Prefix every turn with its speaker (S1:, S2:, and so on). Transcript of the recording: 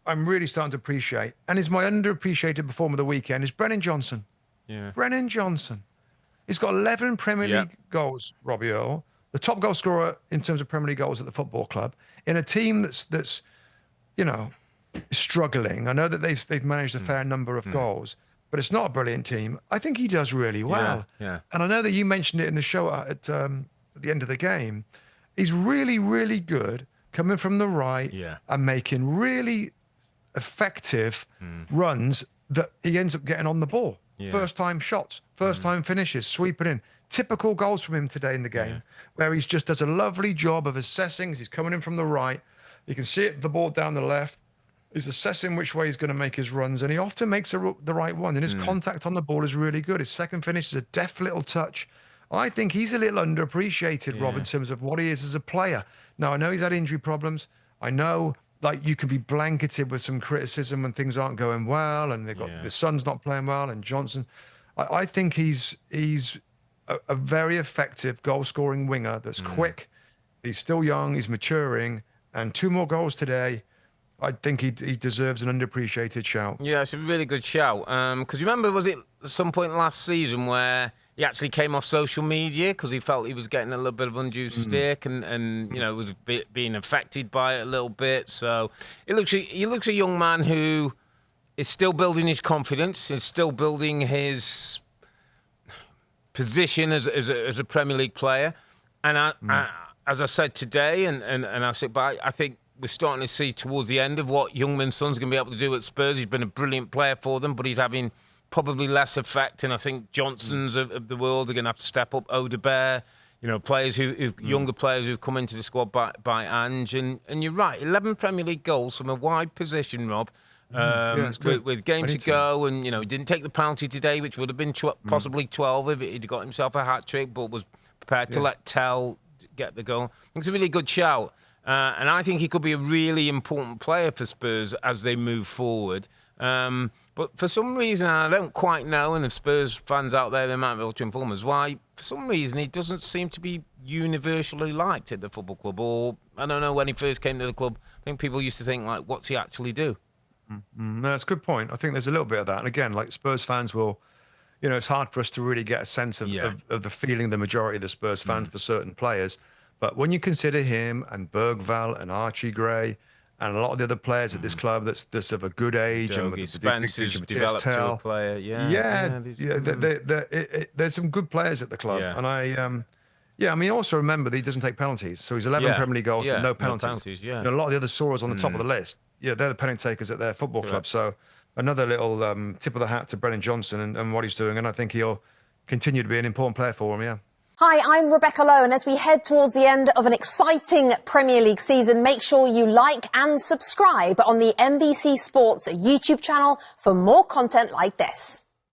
S1: I'm really starting to appreciate, and is my underappreciated performer of the weekend, is Brennan Johnson.
S2: Yeah.
S1: Brennan Johnson. He's got 11 Premier League goals, Robbie Earl, the top goal scorer in terms of Premier League goals at the football club, in a team that's struggling. I know that they've managed a fair number of goals, but it's not a brilliant team. I think he does really well.
S2: Yeah.
S1: And I know that you mentioned it in the show at the end of the game. He's really, really good coming from the right and making really effective runs that he ends up getting on the ball. First-time shots, first-time finishes, sweeping in. Typical goals from him today in the game, where he just does a lovely job of assessing as he's coming in from the right. You can see the ball down the left. He's assessing which way he's going to make his runs, and he often makes the right one, and his contact on the ball is really good. His second finish is a deft little touch. I think he's a little underappreciated, Rob, in terms of what he is as a player. Now, I know he's had injury problems. I know you can be blanketed with some criticism when things aren't going well, and they've got the son's not playing well, and Johnson. I think he's a very effective goal-scoring winger that's quick. He's still young. He's maturing, and 2 more goals today. I think he deserves an underappreciated shout.
S2: Yeah, it's a really good shout. Because you remember, was it at some point last season where he actually came off social media because he felt he was getting a little bit of undue stick and was being affected by it a little bit. So he looks a young man who is still building his confidence, is still building his position as a Premier League player. And as I said today, and I said, but I think we're starting to see towards the end of what Youngman Son's going to be able to do at Spurs. He's been a brilliant player for them, but he's having probably less effect. And I think Johnsons of the world are going to have to step up. Odegaard, players younger players who've come into the squad by Ange. And you're right, 11 Premier League goals from a wide position, Rob. With game to go, and he didn't take the penalty today, which would have been possibly 12 if he'd got himself a hat trick, but was prepared to let Tell get the goal. I think it's a really good shout. And I think he could be a really important player for Spurs as they move forward. But for some reason, I don't quite know, and if Spurs fans out there, they might be able to inform us why, for some reason, he doesn't seem to be universally liked at the football club. Or, I don't know, when he first came to the club, I think people used to think, what's he actually do?
S1: No, that's a good point. I think there's a little bit of that. And again, Spurs fans will, it's hard for us to really get a sense of the feeling the majority of the Spurs fans for certain players. But when you consider him and Bergvall and Archie Gray and a lot of the other players at this club that's of a good age, and with
S2: Spencer's developed to a player,
S1: there's some good players at the club, and I also remember that he doesn't take penalties, so he's 11 Premier League goals, but no penalties. A lot of the other scorers on the top of the list, they're the penalty takers at their football club. So another little tip of the hat to Brennan Johnson and what he's doing, and I think he'll continue to be an important player for him. Yeah.
S3: Hi, I'm Rebecca Lowe, and as we head towards the end of an exciting Premier League season, make sure you like and subscribe on the NBC Sports YouTube channel for more content like this.